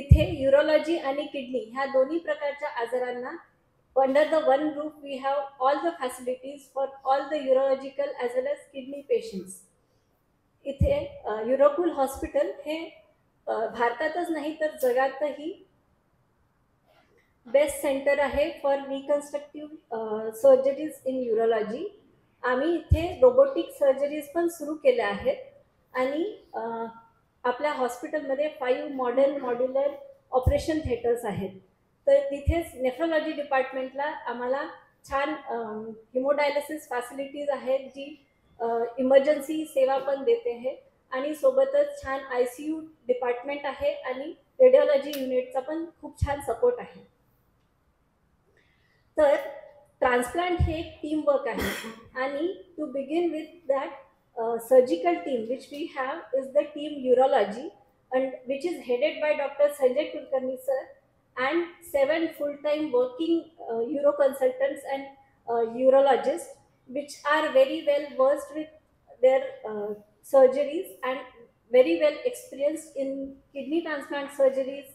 इथे युरोलॉजी आणि किडनी ह्या दोन्ही प्रकारच्या आजारांना under the one roof we have all the facilities for all the urological as well as kidney patients. इथे युरोकुल हॉस्पिटल हे भारतातच नाही तर जगातही बेस्ट सेंटर आहे फॉर रिकन्स्ट्रक्टिव्ह सर्जरीज इन युरोलॉजी. आम्ही इथे रोबोटिक सर्जरीज पण सुरू केल्या आहेत आणि आपल्या हॉस्पिटलमध्ये 5 मॉड्युलर ऑपरेशन थिएटर्स आहेत. तर तिथेच नेफ्रोलॉजी डिपार्टमेंटला आम्हाला छान हिमोडायलिसिस फॅसिलिटीज आहेत जी इमर्जन्सी सेवा पण देते आहे आणि सोबतच छान ICU डिपार्टमेंट आहे आणि रेडिओलॉजी युनिटचा पण खूप छान सपोर्ट आहे. तर ट्रान्सप्लांट हे एक टीम वर्क आहे आणि to begin with that surgical team which we have is the team urology and which is headed by Dr. Sanjay Kulkarni sir and 7 full-time working uro consultants and urologists which are very well versed with their surgeries and very well experienced in kidney transplant surgeries,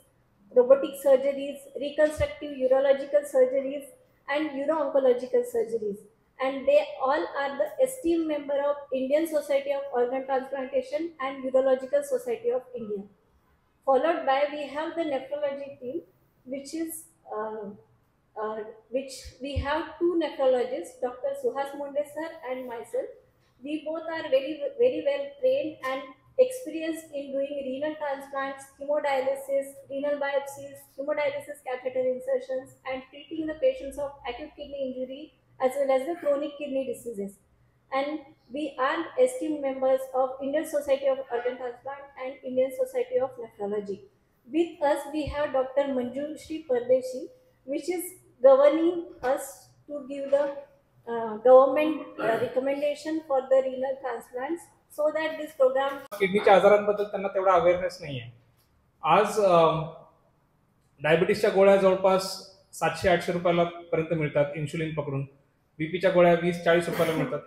robotic surgeries, reconstructive urological surgeries and uro-oncological surgeries, and they all are the esteemed member of Indian Society of Organ Transplantation and Urological Society of India. Followed by we have the nephrology team which is which we have 2 nephrologists, Dr. Suhas Monde sir and myself. We both are very well trained and experienced in doing renal transplants, hemodialysis, renal biopsies, hemodialysis catheter insertions and treating the patients of acute kidney injury as well as the chronic kidney diseases. And we are esteemed members of Indian Society of Organ Transplant and Indian Society of Nephrology. With us we have Dr. Manjushri Pardeshi, which is governing us to give the government recommendation for the renal transplants so that this program. किडनीच्या आजारांबद्दल त्यांना तेवढा awareness नाही आहे. आज डायबिटीसच्या गोळ्या जवळपास 700-800 रुपयाला पर्यंत मिळतात इन्शुलिन पकडून. बीपीच्या गोळ्या 20-40 रुपयाला मिळतात.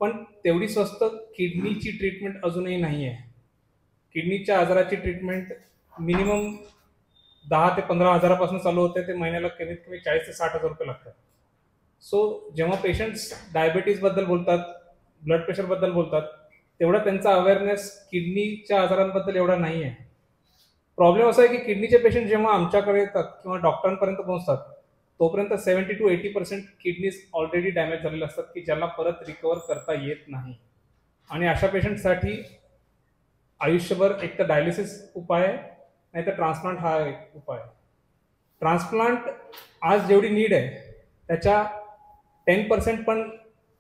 पण तेवढी स्वस्त किडनीची ट्रीटमेंट अजूनही नाही आहे. किडनीच्या आजाराची ट्रीटमेंट मिनिमम 10 ते 15 हजारापासून चालू होते ते महिन्याला कमीत कमी 40 ते 60 हजार रुपये लागतात. सो जेव्हा पेशंट्स डायबिटीसबद्दल बोलतात, ब्लड प्रेशरबद्दल बोलतात, तेवढा त्यांचा अवेअरनेस किडनीच्या आजारांबद्दल एवढा नाही आहे. प्रॉब्लेम असा आहे की किडनीचे पेशंट जेव्हा आमच्याकडे येतात किंवा डॉक्टरांपर्यंत पोहोचतात तोपर्यंत 70 to 80% किडनीज ऑलरेडी डॅमेज झालेले असतात की ज्याला परत रिकवर करता येत नाही. आणि अशा पेशंटसाठी आयुष्यभर एक तर डायलिसिस उपाय आहे नाही तर ट्रान्सप्लांट हा एक उपाय आहे. ट्रान्सप्लांट आज जेवढी नीड आहे त्याच्या 10% पण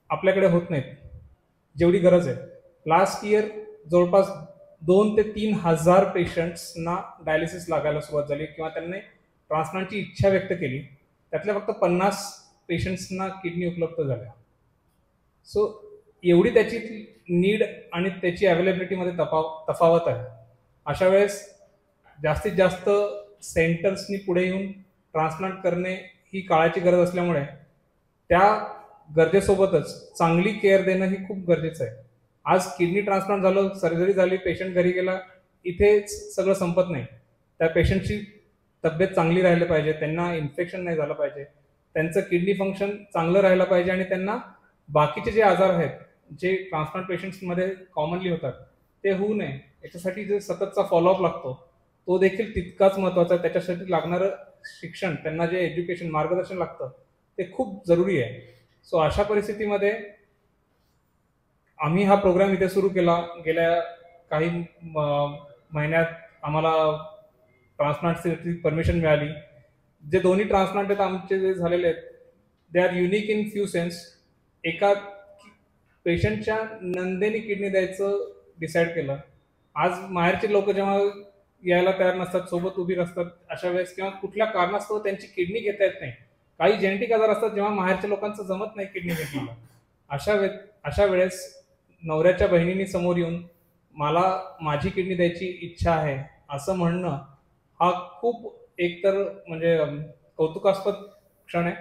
आपल्याकडे होत नाहीत जेवढी गरज आहे. लास्ट इयर जवळपास 2 ते 3 हजार पेशंट्सना डायलिसिस लागायला सुरुवात झाली किंवा त्यांनी ट्रान्सप्लांटची इच्छा व्यक्त केली. त्यातल्या फक्त 50 पेशंट्सना किडनी उपलब्ध झाल्या. सो एवढी त्याची नीड आणि त्याची अवेलेबिलिटीमध्ये तफावत आहे. अशा वेळेस जास्तीत जास्त सेंटर्सनी पुढे येऊन ट्रान्सप्लांट करणे ही काळाची गरज असल्यामुळे त्या गरजेसोबतच चांगली केअर देणं ही खूप गरजेचं आहे. आज किडनी ट्रान्सप्लांट झालं, सर्जरी झाली, पेशंट घरी गेला, इथेच सगळं संपत नाही. त्या पेशंटची तब्येत चांगली राहिली पाहिजे, त्यांना इन्फेक्शन नाही झालं पाहिजे, त्यांचं किडनी फंक्शन चांगलं राहिलं पाहिजे आणि त्यांना बाकीचे जे आजार आहेत जे ट्रान्सप्लांट पेशंट्समध्ये कॉमनली होतात ते होऊ नये याच्यासाठी जे सततचा फॉलोअप लागतो तो देखील तितकाच महत्त्वाचा आहे. त्याच्यासाठी लागणारं शिक्षण, त्यांना जे एज्युकेशन मार्गदर्शन लागतं ते खूप जरुरी आहे. सो अशा परिस्थितीमध्ये आम्ही हा प्रोग्राम इथे सुरू केला. गेल्या काही महिन्यात आम्हाला ट्रान्सप्लांटची परमिशन मिळाली. जे दोन्ही ट्रान्सप्लांट आहेत आमचे जे झालेले आहेत they are unique in few sense. एका पेशंटच्या नंदेने किडनी द्यायचं डिसाईड केलं. आज माहेरचे लोक जेव्हा यायला तयार नसतात, सोबत उभी असतात, अशा वेळेस किंवा कुठल्या कारणास्तव त्यांची किडनी घेता येत नाही, काही जेनेटिक आजार असतात जेव्हा माहेरच्या लोकांचं जमत नाही किडनी घेतलेलं, अशा वेळेस नवऱ्याच्या बहिणींनी समोर येऊन मला माझी किडनी द्यायची इच्छा आहे असं म्हणणं हा खूप एकतर म्हणजे कौतुकास्पद क्षण आहे.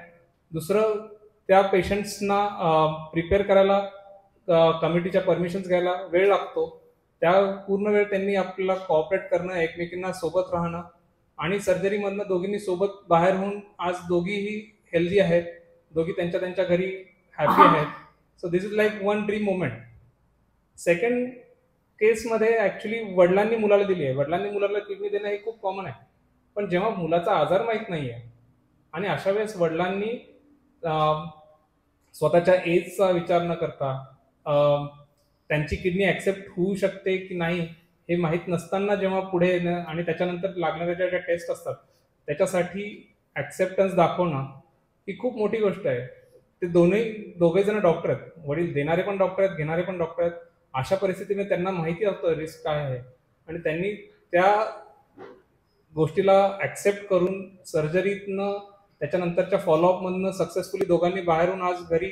दुसरं त्या पेशंट्सना प्रिपेअर करायला कमिटीच्या परमिशन्स घ्यायला वेळ लागतो. त्या पूर्ण वेळ त्यांनी आपल्याला कॉपरेट करणं, एकमेकींना सोबत राहणं आणि सर्जरीमधनं दोघींनी सोबत बाहेर होऊन आज दोघीही हेल्दी आहेत, दोघी त्यांच्या त्यांच्या घरी हॅपी आहेत. So this is like one dream moment. Second केसमध्ये ॲक्च्युली वडिलांनी मुलाला दिली आहे. वडिलांनी मुलाला किडनी देणं हे खूप कॉमन आहे, पण जेव्हा मुलाचा आजार माहीत नाही आहे आणि अशा वेळेस वडिलांनी स्वतःच्या एजचा विचार न करता त्यांची किडनी ॲक्सेप्ट होऊ शकते की नाही हे माहीत नसताना जेव्हा पुढे येणं आणि त्याच्यानंतर लागणाऱ्या ज्या टेस्ट असतात त्याच्यासाठी ॲक्सेप्टन्स दाखवणं ही खूप मोठी गोष्ट आहे. ते दोघे जण डॉक्टर आहेत, वडील देणारे पण डॉक्टर आहेत, घेणारे पण डॉक्टर आहेत. अशा परिस्थितीमध्ये त्यांना माहिती असतं रिस्क काय आहे आणि त्यांनी त्या गोष्टीला ॲक्सेप्ट करून सर्जरीतनं त्याच्यानंतरच्या फॉलोअपमधनं सक्सेसफुली दोघांनी बाहेरून आज घरी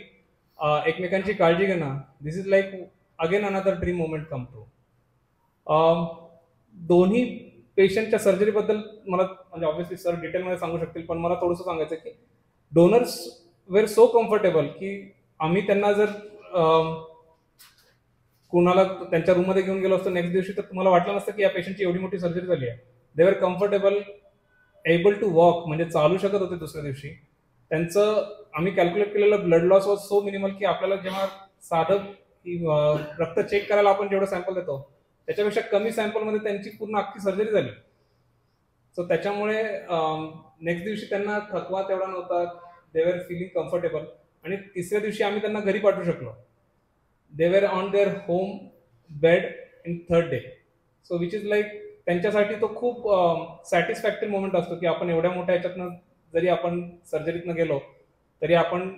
एकमेकांची काळजी घेणं. This is like again another dream moment come true. दोन्ही पेशंटच्या सर्जरीबद्दल मला म्हणजे ऑब्व्हियसली सर डिटेलमध्ये सांगू शकतील, पण मला थोडंसं सांगायचं की डोनर्स वेर सो कम्फर्टेबल की आम्ही त्यांना जर कुणाला त्यांच्या रूममध्ये घेऊन गेलो असतो नेक्स्ट दिवशी तर तुम्हाला वाटलं नसतं की या पेशंटची एवढी मोठी सर्जरी झाली आहे. दे वर कम्फर्टेबल, एबल टू वॉक, म्हणजे चालू शकत होते दुसऱ्या दिवशी. त्यांचं आम्ही कॅल्क्युलेट केलेलं blood loss was so minimal की आपल्याला जेव्हा साधं रक्त चेक करायला आपण जेवढं सॅम्पल देतो त्याच्यापेक्षा कमी सॅम्पलमध्ये त्यांची पूर्ण अख्खी सर्जरी झाली. सो त्याच्यामुळे नेक्स्ट दिवशी त्यांना थकवा तेवढा नव्हता. दे वर फिलिंग कम्फर्टेबल. आणि तिसऱ्या दिवशी आम्ही त्यांना घरी पाठवू शकलो. They were on their home bed in third day. So which is like त्यांच्यासाठी तो खूप सॅटिस्फॅक्टरी मोमेंट असतो की आपण एवढ्या मोठ्या ह्याच्यातनं जरी आपण सर्जरीतनं गेलो तरी आपण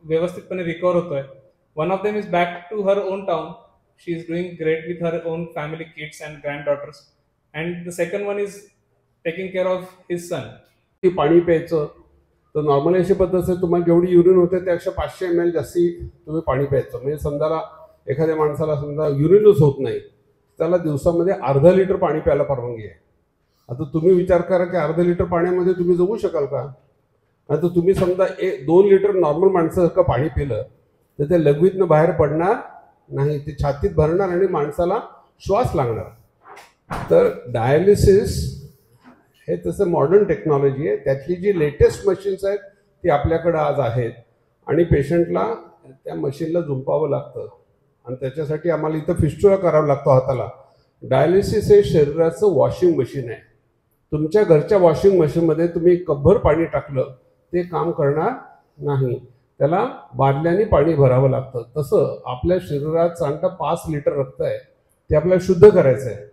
व्यवस्थितपणे रिकवर होतोय. One of them is back to her own town. She is doing great with her own family, kids and granddaughters. And the second one is taking care of his son. पाणी प्यायचं तर normally अशी पद्धत आहे, तुम्हाला जेवढी urine होते त्यापेक्षा 500 ml जास्ती तुम्ही पाणी प्यायचं. म्हणजे समजा एखाद्या माणसाला समजा युरिनच होत नाही त्याला दिवसामध्ये अर्धा लिटर पाणी प्यायला परवानगी आहे. आता तुम्ही विचार करा की अर्धा लिटर पाण्यामध्ये तुम्ही जगू शकाल का? आता तुम्ही समजा 2 लिटर नॉर्मल माणसासारखं पाणी पिलं तर ते लघवीतनं बाहेर पडणार नाही, ते छातीत भरणार आणि माणसाला श्वास लागणार. तर डायलिसिस हे तसं मॉडर्न टेक्नॉलॉजी आहे. त्यातली जी लेटेस्ट मशीन्स आहेत ती आपल्याकडं आज आहेत आणि पेशंटला त्या मशीनला झुंपावं लागतं आणि त्याच्यासाठी आम्हाला इथं फिस्टुला करावं लागतो हाताला. डायलिसिस हे शरीराचं वॉशिंग मशीन आहे. तुमच्या घरच्या वॉशिंग मशीनमध्ये तुम्ही कपभर पाणी टाकलं ते काम करणार नाही, त्याला बादल्याने पाणी भरावं लागतं. तसं आपल्या शरीरात साधारणतः 5 लिटर रक्त आहे, ते आपल्याला शुद्ध करायचं आहे.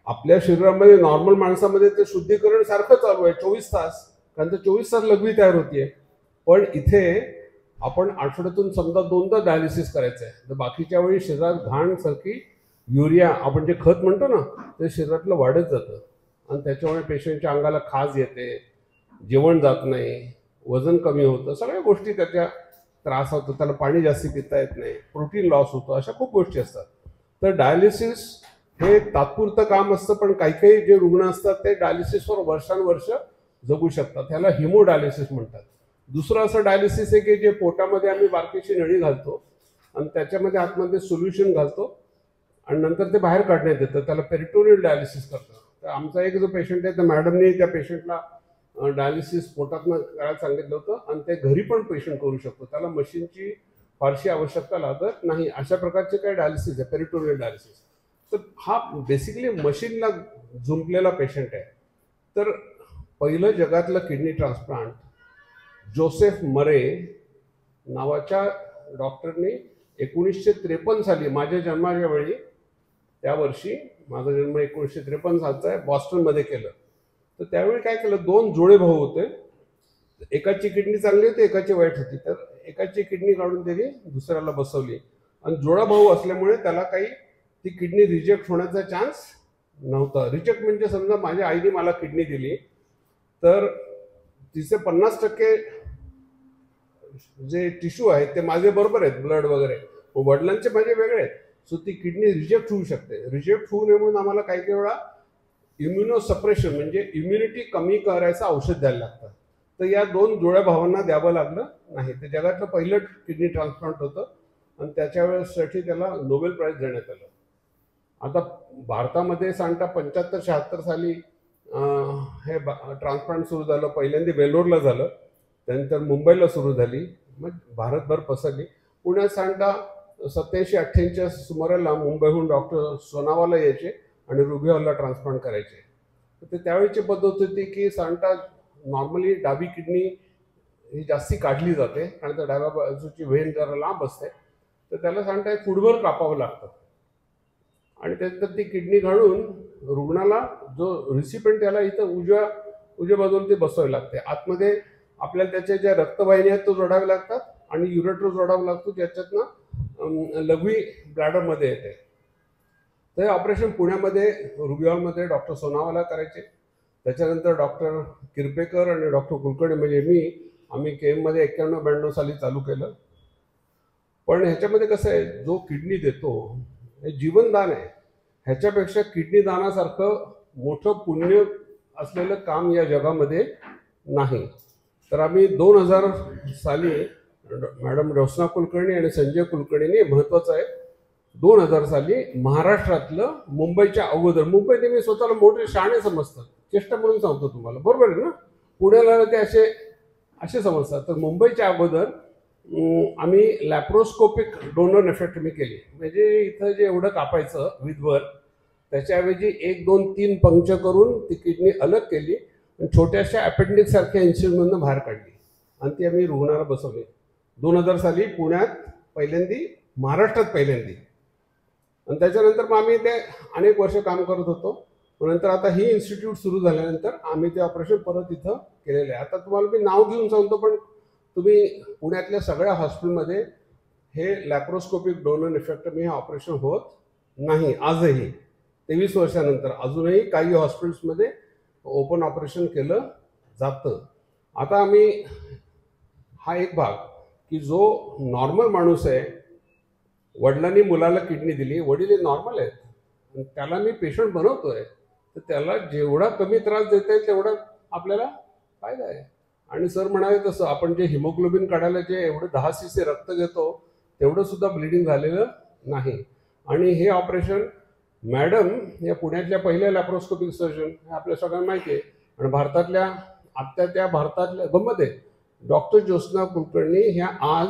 आपल्या शरीरामध्ये नॉर्मल माणसामध्ये ते शुद्धीकरण सारखं चालू आहे 24 तास, कारण ते 24 तास लघवी तयार होतीये. पण इथे आपण आठवड्यातून समजा 2दा डायलिसिस करायचं आहे, तर बाकीच्या वेळी शरीरात घाण सारखी युरिया आपण जे खत म्हणतो ना ते शरीरातलं वाढत जातं आणि त्याच्यामुळे पेशंटच्या अंगाला खाज येते, जेवण जात नाही, वजन कमी होतं, सगळ्या गोष्टी त्याच्या त्रास होतो. त्याला पाणी जास्ती पिता येत नाही, प्रोटीन लॉस होतो, अशा खूप गोष्टी असतात. तर डायलिसिस हे तात्पुरतं काम असतं, पण काही काही जे रुग्ण असतात ते डायलिसिसवर वर्षानुवर्ष जगू शकतात. ह्याला हिमोडायलिसिस म्हणतात. दुसरं असं डायलिसिस आहे की जे पोटामध्ये आम्ही बारकीची नळी घालतो आणि त्याच्यामध्ये आतमध्ये सोल्युशन घालतो आणि नंतर ते बाहेर काढण्यात येतं, त्याला पेरिटोनियल डायलिसिस करतो. तर आमचा एक जो पेशंट आहे तर मॅडमने त्या पेशंटला डायलिसिस पोटातनं करायला सांगितलं होतं आणि ते घरी पण पेशंट करू शकतो, त्याला मशीनची फारशी आवश्यकता लागत नाही. अशा प्रकारचे काही डायलिसिस आहे पेरिटोनियल डायलिसिस. तर हा बेसिकली मशीनला जुंपलेला पेशंट आहे. तर पहिलं जगातलं किडनी ट्रान्सप्लांट जोसेफ मरे नावाच्या डॉक्टरने 1953 साली माझ्या जन्माच्या वेळी, त्या वर्षी माझा जन्म 1953 सालचा आहे, बॉस्टनमध्ये केलं. तर त्यावेळी काय केलं, 2 जोडे भाऊ होते, एकाची किडनी चांगली होती एकाची वाईट होती. तर एकाची किडनी काढून त्यांनी दुसऱ्याला बसवली आणि जोडा भाऊ असल्यामुळे त्याला काही ती किडनी रिजेक्ट होण्याचा चान्स नव्हता. रिजेक्ट म्हणजे समजा माझ्या आईने मला किडनी दिली तर तिचे 50% जे टिश्यू आहेत ते माझे बरोबर आहेत, ब्लड वगैरे, वडिलांचे माझे वेगळे आहेत. सो ती किडनी रिजेक्ट होऊ शकते. रिजेक्ट होऊ नये म्हणून आम्हाला काही काही वेळा इम्युनोसप्रेशन म्हणजे इम्युनिटी कमी करायचं औषध द्यायला लागतं. तर या 2 जोड्या भावांना द्यावं लागलं नाही. ते जगातलं पहिलं किडनी ट्रान्सप्लांट होतं आणि त्याच्या वेळेसाठी त्याला नोबेल प्राईज देण्यात आलं. आता भारतामध्ये सांगता 75-76 साली हे ट्रान्सप्लांट सुरू झालं. पहिल्यांदा वेलोरला झालं, त्यानंतर मुंबईला सुरू झाली, मग भारतभर पसरली. पुण्यात सांडा 87-88 सुमाराला मुंबईहून डॉक्टर सोनावाला यायचे आणि रुबी हॉलला ट्रान्सप्लांट करायचे. तर त्यावेळीची पद्धत होती की सांडा नॉर्मली डावी किडनी ही जास्ती काढली जाते, कारण त्या डाव्या बाजूची व्हेन जरा लांब असते, तर त्याला सांडा एक फुटभर कापावं लागतं आणि त्यानंतर ती किडनी घालून रुग्णाला जो रिसिपेंट त्याला इथं उजव्या बाजूला ते बसवावे लागते. आतमध्ये आपल्याला त्याच्या ज्या रक्तवाहिन्या आहेत तो जोडावे लागतात आणि युरेटर जोडावा लागतो, ज्याच्यातनं लघवी ब्लॅडरमध्ये येते. तर हे ऑपरेशन पुण्यामध्ये रुबी हॉलमध्ये डॉक्टर सोनावाला करायचे. त्याच्यानंतर डॉक्टर किरपेकर आणि डॉक्टर कुलकर्णी म्हणजे आम्ही केममध्ये 91-92 साली चालू केलं. पण ह्याच्यामध्ये कसं आहे, जो किडनी देतो हे जीवनदान आहे. ह्याच्यापेक्षा किडनी दानासारखं मोठं पुण्य असलेलं काम या जगामध्ये नाही. तर आम्ही 2000 साली मॅडम रोशना कुलकर्णी आणि संजय कुलकर्णींनी, महत्त्वाचं आहे, 2000 साली महाराष्ट्रातलं मुंबईच्या अगोदर, मुंबईने मी स्वतःला मोठे शहाणे समजतात, चेष्टा म्हणून सांगतो तुम्हाला, बरोबर आहे ना, पुण्याला ते असे समजतात. तर मुंबईच्या अगोदर आम्ही लॅप्रोस्कोपिक डोनर नेफ्रेक्टमी केली. म्हणजे इथं जे एवढं कापायचं विधवर, त्याच्याऐवजी 1, 2, 3 पंक्चर करून ती किडनी अलग केली आणि छोट्याशा अपेंडिक्स सारख्या इन्स्ट्रुमेंटमधून बाहेर काढली आणि ती आम्ही रुग्णाला बसवली 2000 साली पुण्यात पहिल्यांदी, महाराष्ट्रात पहिल्यांदी. आणि त्याच्यानंतर मग आम्ही ते अनेक वर्ष काम करत होतो. नंतर आता ही इन्स्टिट्यूट सुरू झाल्यानंतर आम्ही ते ऑपरेशन परत इथं केलेलं आहे. आता तुम्हाला मी नाव घेऊन सांगतो, पण तुम्ही पुण्यातल्या सगळ्या हॉस्पिटलमध्ये हे लॅप्रोस्कोपिक डोनर नेफ्रेक्टमी हे ऑपरेशन होत नाही. आजही 23 वर्षानंतर अजूनही काही हॉस्पिटल्समध्ये ओपन ऑपरेशन केलं जातं. आता आम्ही हा एक भाग की जो नॉर्मल माणूस आहे, वडिलांनी मुलाला किडनी दिली, वडील हे नॉर्मल आहेत, त्याला मी पेशंट बनवतोय, तर त्याला जेवढा कमी त्रास देता येईल तेवढा आपल्याला फायदा आहे. आणि सर म्हणाले तसं आपण जे हिमोग्लोबिन काढायला जे एवढं 10 cc रक्त घेतो तेवढं सुद्धा ब्लिडिंग झालेलं नाही. आणि हे ऑपरेशन मॅडम या पुण्यातल्या पहिल्या लॅप्रोस्कोपिक सर्जन, हे आपल्या सगळ्यांना माहिती आहे. आणि भारतातल्या भारतातल्या गंमत आहे, डॉक्टर ज्योत्स्ना कुलकर्णी ह्या आज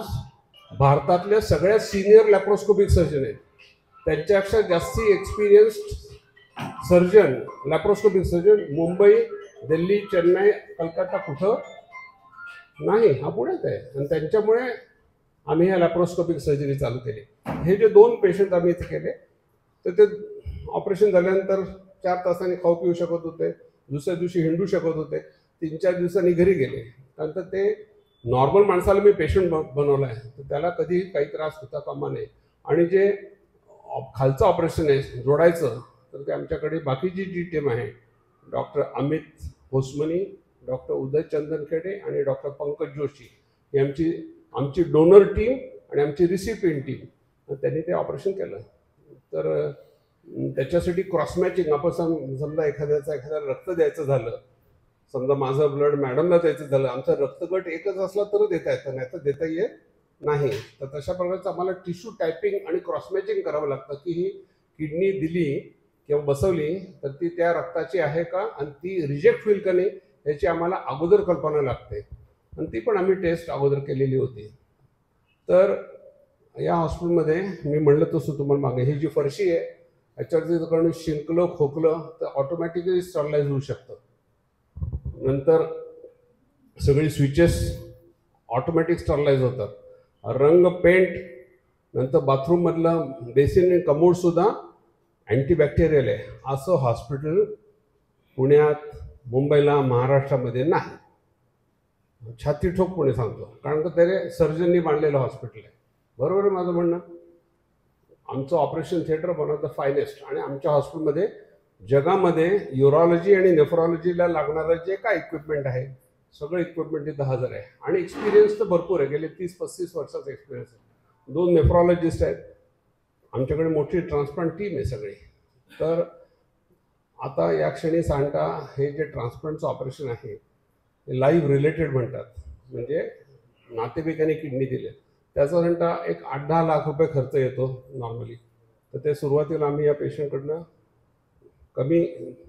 भारतातल्या सगळ्यात सिनियर लॅप्रोस्कोपिक सर्जन आहेत. त्यांच्यापेक्षा जास्ती experienced surgeon, laparoscopic surgeon Mumbai, Delhi, Chennai, Calcutta कुठं नाही, हा पुण्यात आहे. आणि त्यांच्यामुळे आम्ही ह्या लॅप्रोस्कोपिक सर्जरी चालू केली. हे जे 2 पेशंट आम्ही इथे केले, तर ते ऑपरेशन झाल्यानंतर 4 तासांनी खाऊ पिऊ शकत होते, दुसऱ्या दिवशी हिंडू शकत होते, 3-4 दिवसांनी घरी गेले. नंतर ते नॉर्मल माणसाला मी पेशंट बनवलं आहे, तर त्याला कधी काही त्रास होता कामा नये. आणि जे खालचं ऑपरेशन आहे जोडायचं, तर ते आमच्याकडे बाकीची जी टीम आहे, डॉक्टर अमित होसमनी, डॉक्टर उदय चंदनखेडे आणि डॉक्टर पंकज जोशी, ही आमची डोनर टीम आणि आमची रिसिपिएंट टीम, त्यांनी ते ऑपरेशन केलं. तर त्याच्यासाठी क्रॉस मॅचिंग, आपण समजा एखाद्या रक्त द्यायचं झालं, समजा माझं ब्लड मॅडमला द्यायचं झालं, आमचा रक्तगट एकच असला तर देता येतं, नाही तर देता येत नाही. तर तशा प्रकारचं आम्हाला टिश्यू टायपिंग आणि क्रॉस मॅचिंग करावं लागतं की ही किडनी दिली किंवा बसवली तर ती त्या रक्ताची आहे का, आणि ती रिजेक्ट होईल का नाही याची आम्हाला अगोदर कल्पना लागते. आणि ती पण आम्ही टेस्ट अगोदर केलेली होती. तर या हॉस्पिटलमध्ये मी म्हणलं तसं तुम्हाला मागे, ही जी फरशी आहे याच्यावरती जर शिंकलं खोकलं तर ऑटोमॅटिकली स्टरलाइज होऊ शकतं. नंतर सगळी स्विचेस ऑटोमॅटिक स्टरलाइज होतात. रंग, पेंट, नंतर बाथरूममधलं बेसिन आणि कमोडसुद्धा अँटीबॅक्टेरियल आहे. असं हॉस्पिटल पुण्यात, मुंबईला, महाराष्ट्रामध्ये नाही. छाती ठोकपणे सांगतो, कारण का त्याने सर्जननी बांधलेलं हॉस्पिटल आहे. बरोबर आहे माझं म्हणणं. आमचं operation theatre one of the finest. आणि आमच्या हॉस्पिटलमध्ये जगामध्ये युरॉलॉजी आणि नेफ्रॉलॉजीला लागणारं जे काय इक्विपमेंट आहे, सगळं इक्विपमेंट इथं हजर आहे. आणि एक्सपिरियन्स तर भरपूर आहे, गेले 30-35 वर्षाचा एक्सपिरियन्स आहे. 2 नेफ्रॉलॉजिस्ट आहेत आमच्याकडे, मोठी ट्रान्सप्लांट टीम आहे सगळी. तर आता या क्षणी सांगता हे जे ट्रान्सप्लांटचं ऑपरेशन आहे हे लाईव्ह रिलेटेड म्हणतात, म्हणजे नातेवाईकांनी किडनी दिले त्याचा सांगता एक 8-10 लाख रुपये खर्च येतो नॉर्मली. तर ते सुरुवातीला आम्ही या पेशंटकडनं कमी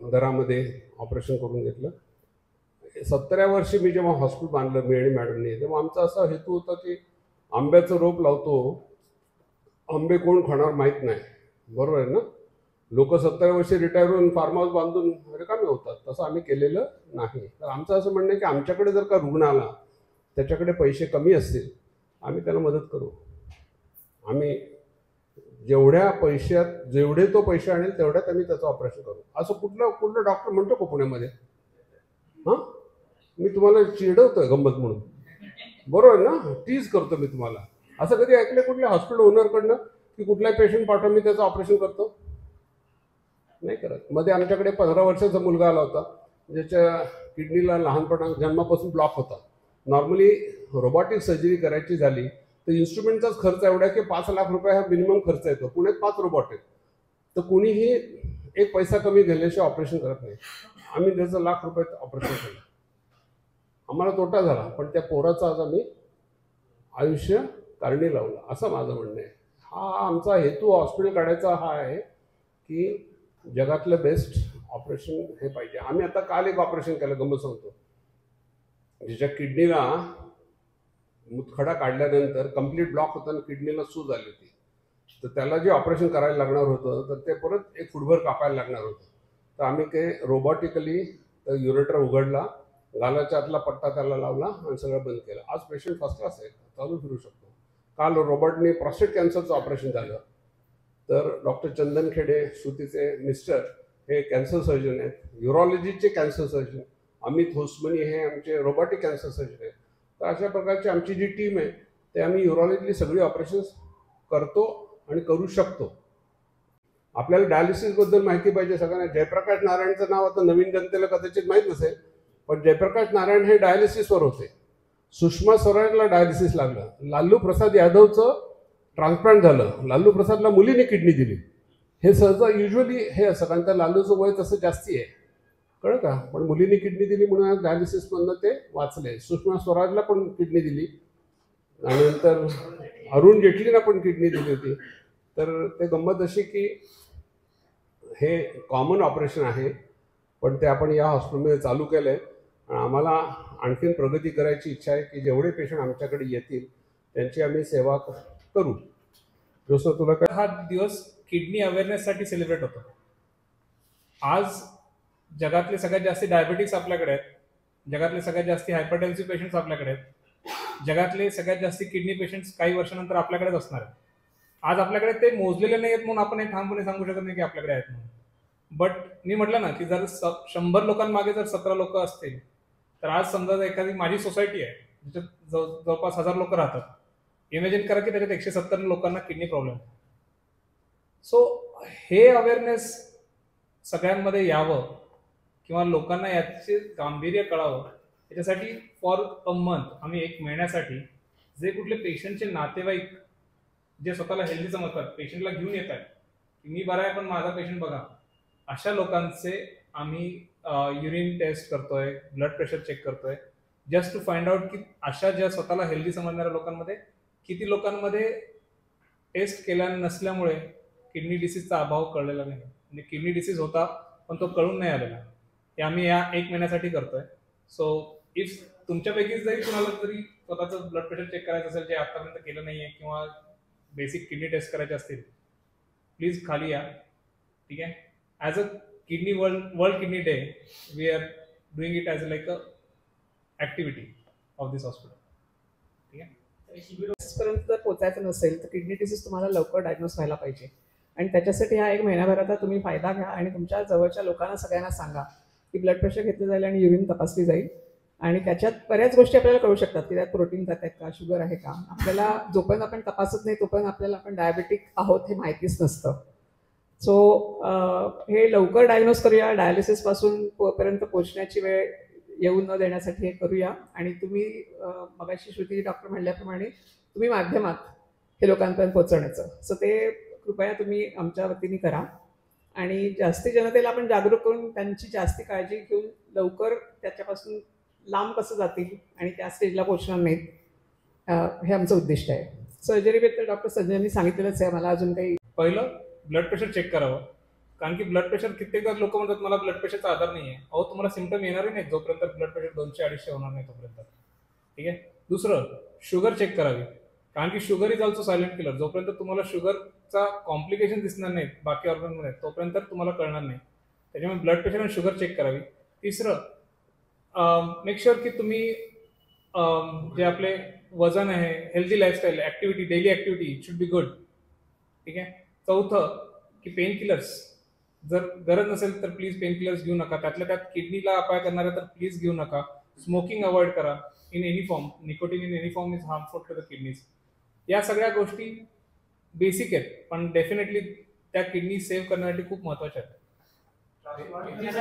दरामध्ये ऑपरेशन करून घेतलं. 70व्या वर्षी मी जेव्हा हॉस्पिटल बांधलं मी आणि मॅडमने, तेव्हा आमचा असा हेतू होता की आंब्याचं रोप लावतो, आंबे कोण खाणार माहीत नाही, बरोबर आहे ना. लोक 70 वर्षी रिटायर होऊन फार्म हाऊस बांधून रिकामे होतात, तसं आम्ही केलेलं नाही. तर आमचं असं म्हणणं आहे की आमच्याकडे जर का रुग्ण आला, त्याच्याकडे पैसे कमी असतील, आम्ही त्याला मदत करू. आम्ही जेवढ्या पैशात जेवढे तो पैसे आणेल तेवढ्यात आम्ही त्याचं ऑपरेशन करू. असं कुठलं डॉक्टर म्हणतो का पुण्यामध्ये? हां, मी तुम्हाला चिडवतोय गंमत म्हणून, बरोबर ना, टीज करतो मी तुम्हाला. असं कधी ऐकलं कुठल्या हॉस्पिटल ओनरकडनं की कुठलाही पेशंट पाठवा मी त्याचं ऑपरेशन करतो? नाही करत. मध्ये आमच्याकडे 15 वर्षाचा मुलगा आला होता, ज्याच्या किडनीला लहानपणा जन्मापासून ब्लॉक होता. नॉर्मली रोबोटिक सर्जरी करायची झाली तर इन्स्ट्रुमेंटचाच खर्च एवढा की 5 लाख रुपये हा मिनिमम खर्च येतो. पुण्यात 5 रोबोट आहेत, तर कुणीही एक पैसा कमी गेल्याशिवाय ऑपरेशन करत नाही. आम्ही त्याचं लाख रुपयात ऑपरेशन केलं, आम्हाला तोटा झाला, पण त्या पोराचं आज आम्ही आयुष्य कारणी लावलं, असं माझं म्हणणं आहे. हा आमचा हेतू हॉस्पिटल काढायचा हा आहे की जगातलं बेस्ट ऑपरेशन हे पाहिजे. आम्ही आता काल एक ऑपरेशन केलं, गंमत सांगतो. ज्याच्या किडनीला मुतखडा काढल्यानंतर कंप्लीट ब्लॉक होता आणि किडनीला सूज आली होती, तर त्याला जे ऑपरेशन करायला लागणार होतं तर ते परत एक फुटभर कापायला लागणार होतं. तर आम्ही ते रोबोटिकली युरेटर उघडला, गालाच्या आतला पट्टा त्याला लावला आणि सगळं बंद केलं. आज पेशंट फर्स्ट क्लास आहे, चालू फिरू शकतो. काल रोबोटने प्रोस्टेट कॅन्सरचं ऑपरेशन झालं, तर डॉक्टर चंदन खेडे श्रुतीचे मिस्टर हे कॅन्सर सर्जन आहेत, युरॉलॉजीचे कॅन्सर सर्जन. अमित होसमनी हे आमचे रोबोटिक कॅन्सर सर्जन आहेत. तर अशा प्रकारची आमची जी टीम आहे ते आम्ही युरॉलॉजीतली सगळी ऑपरेशन्स करतो आणि करू शकतो. आपल्याला डायलिसिसबद्दल माहिती पाहिजे सगळ्यांना. जयप्रकाश नारायणचं नाव आता नवीन जनतेला कदाचित माहीत नसेल, पण जयप्रकाश नारायण हे डायलिसिसवर होते. सुषमा स्वराजला डायलिसिस लागलं. लालू प्रसाद यादवचं ट्रान्सप्लांट झालं, लालू प्रसादला मुलीने किडनी दिली. हे सहसा युजली हे असं, कारण त्या लालूचं वय तसं जास्ती आहे, कळलं का. पण मुलीने किडनी दिली म्हणून डायलिसिसमधनं ते वाचले. सुषमा स्वराजला पण किडनी दिली आणि नंतर अरुण जेटलीला पण किडनी दिली होती. तर ते गंमत अशी की हे कॉमन ऑपरेशन आहे, पण ते आपण या हॉस्पिटलमध्ये चालू केलं आहे. आणि आम्हाला आणखीन प्रगती करायची इच्छा आहे की जेवढे पेशंट आमच्याकडे येतील त्यांची आम्ही सेवा करू. जसं तुला काय, हा दिवस किडनी अवेअरनेससाठी सेलिब्रेट होतो. आज जगातले सगळ्यात जास्त डायबिटिक्स आपल्याकडे आहेत, जगातले सगळ्यात जास्त हायपरटेन्सिव्ह पेशंट्स आपल्याकडे आहेत, जगातले सगळ्यात जास्त किडनी पेशंट्स काही वर्षानंतर आपल्याकडेच असणार आहेत. आज आपल्याकडे ते मोजलेले नाही आहेत म्हणून आपण हे ठामपणे सांगू शकत नाही की आपल्याकडे आहेत म्हणून. बट मी म्हटलं ना की जर 100 लोकांमागे जर 17 लोक असतील, तर आज समजा एखादी माझी सोसायटी आहे ज्याच्यात जवळपास 1000 लोक राहतात. इमॅजिन करा की त्याच्यात 170 लोकांना किडनी प्रॉब्लेम. सो हे अवेअरनेस सगळ्यांमध्ये यावं किंवा लोकांना याचे गांभीर्य कळावं, याच्यासाठी फॉर अ मंथ आम्ही 1 महिन्यासाठी जे कुठले पेशंटचे नातेवाईक जे स्वतःला हेल्दी समजतात, पेशंटला घेऊन येत आहेत की मी बरा आहे पण माझा पेशंट बघा, अशा लोकांचे आम्ही युरिन टेस्ट करतोय, ब्लड प्रेशर चेक करतोय, जस्ट टू फाइंड आउट की अशा ज्या स्वतःला हेल्दी समजणाऱ्या लोकांमध्ये किती लोकांमध्ये टेस्ट केल्या नसल्यामुळे किडनी डिसीजचा अभाव कळलेला नाही, म्हणजे किडनी डिसीज होता पण तो कळून नाही आलेला. हे आम्ही या 1 महिन्यासाठी करतोय. सो इफ तुमच्यापैकी जरी कुणाला जरी स्वतःचं ब्लड प्रेशर चेक करायचं असेल जे आतापर्यंत केलं नाहीये किंवा बेसिक किडनी टेस्ट करायचे असतील, प्लीज खाली या. ठीक आहे. As a kidney world kidney day we are doing it as like a activity of this hospital. ठीक आहे. पर्यंत जर पोचायचं नसेल तर किडनी डिसीज तुम्हाला लवकर डायग्नोस व्हायला पाहिजे, आणि त्याच्यासाठी हा 1 महिन्याभराचा तुम्ही फायदा घ्या आणि तुमच्या जवळच्या लोकांना सगळ्यांना सांगा की ब्लड प्रेशर घेतलं जाईल आणि युरिन तपासली जाईल. आणि त्याच्यात बऱ्याच गोष्टी आपल्याला कळू शकतात की त्यात प्रोटीन जात आहेत का, शुगर आहे का. आपल्याला जोपर्यंत आपण तपासत नाही तोपर्यंत आपल्याला आपण डायबेटिक आहोत हे माहितीच नसतं. सो हे लवकर डायग्नोस करूया, डायलिसिसपासून पर्यंत पोचण्याची वेळ येऊ न देण्यासाठी हे करूया. आणि तुम्ही मगाशी श्रुती डॉक्टर म्हणल्याप्रमाणे तुम्ही माध्यमात हे लोकांपर्यंत पोहोचवण्याचं, सो ते कृपया तुम्ही आमच्या वतीने करा. आणि जास्ती जनतेला आपण जागरूक करून त्यांची जास्ती काळजी घेऊन लवकर त्याच्यापासून लांब कसं जातील आणि त्या स्टेजला पोहोचणार नाहीत, हे आमचं उद्दिष्ट आहे. सर्जरीबद्दल डॉक्टर संजयनी सांगितलेलंच आहे. मला अजून काही पहिलं ब्लड प्रेशर चेक करावं, कारण की ब्लड प्रेशर कित्येकदा लोक म्हणतात मला ब्लड प्रेशरचा आधार नाही आहे. अहो तुम्हाला सिम्पटम येणारही नाही जोपर्यंत ब्लड प्रेशर 200-250 होणार नाही तोपर्यंत. ठीक आहे. दुसरं, शुगर चेक करावी, कारण की sugar is also silent killer. जोपर्यंत तुम्हाला शुगरचा कॉम्प्लिकेशन दिसणार नाही बाकी ऑर्गनमध्ये तोपर्यंत तुम्हाला कळणार नाही. त्याच्यामुळे ब्लड प्रेशर आणि शुगर चेक करावी. तिसरं, मेक शुअर की तुम्ही जे आपले वजन आहे, healthy lifestyle, activity, daily activity it should be good. ठीक आहे. चौथं की पेन किलर्स जर गरज नसेल तर प्लीज पेन किलर्स घेऊ नका. त्यातल्या त्यात किडनीला अपाय करणारे तर प्लीज घेऊ नका. स्मोकिंग अवॉइड करा in any form. Nicotine in any form is harmful to the kidneys. या सगळ्या गोष्टी बेसिक आहेत पण डेफिनेटली त्या किडनी सेव्ह करण्यासाठी खूप महत्वाच्या आहेत.